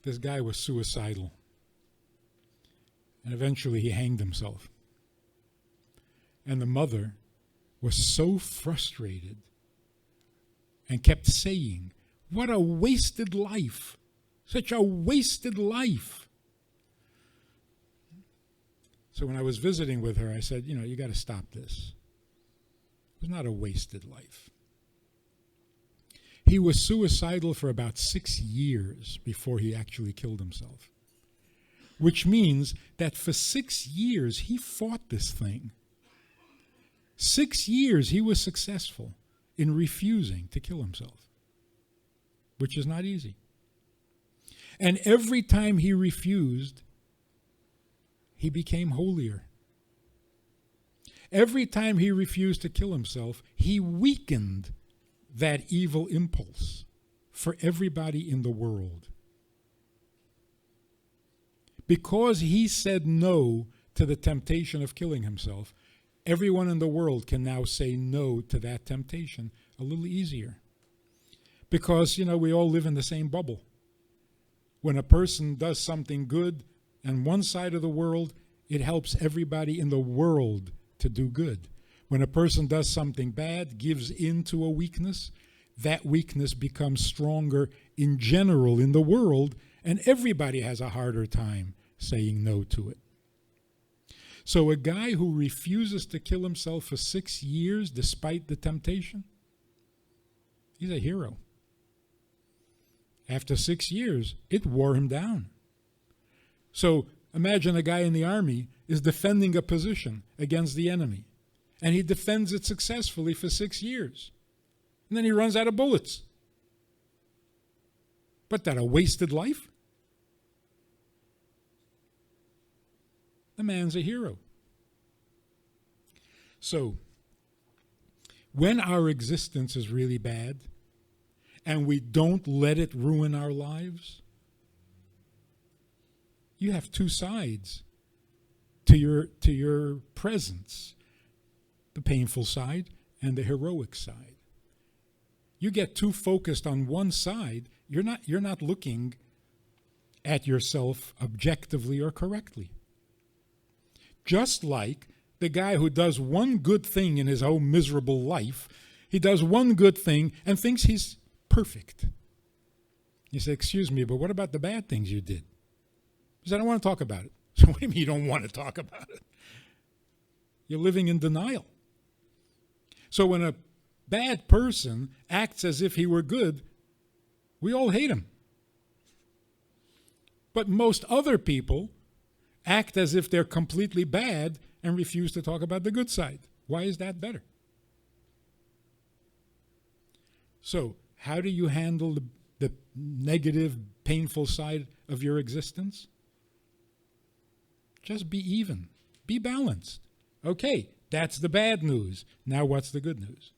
this guy was suicidal. And eventually he hanged himself. And the mother was so frustrated and kept saying, "What a wasted life. Such a wasted life." So when I was visiting with her, I said, you got to stop this. It's not a wasted life. He was suicidal for about 6 years before he actually killed himself, which means that for 6 years he fought this thing. 6 years he was successful in refusing to kill himself, which is not easy. And every time he refused, he became holier. Every time he refused to kill himself, he weakened that evil impulse for everybody in the world. Because he said no to the temptation of killing himself, everyone in the world can now say no to that temptation a little easier. Because, we all live in the same bubble. When a person does something good on one side of the world, it helps everybody in the world to do good. When a person does something bad, gives in to a weakness, that weakness becomes stronger in general in the world, and everybody has a harder time saying no to it. So a guy who refuses to kill himself for 6 years despite the temptation, he's a hero. After 6 years, it wore him down. So imagine a guy in the army is defending a position against the enemy, and he defends it successfully for 6 years. And then he runs out of bullets. But that a wasted life? The man's a hero. So, when our existence is really bad, and we don't let it ruin our lives, you have two sides to your presence, the painful side and the heroic side. You get too focused on one side, you're not looking at yourself objectively or correctly. Just like the guy who does one good thing in his whole miserable life, he does one good thing and thinks he's perfect. You say, "Excuse me, but what about the bad things you did?" He said, "I don't want to talk about it." So what do you mean you don't want to talk about it? You're living in denial. So when a bad person acts as if he were good, we all hate him. But most other people act as if they're completely bad and refuse to talk about the good side. Why is that better? So, how do you handle the negative, painful side of your existence? Just be even. Be balanced. Okay, that's the bad news. Now what's the good news?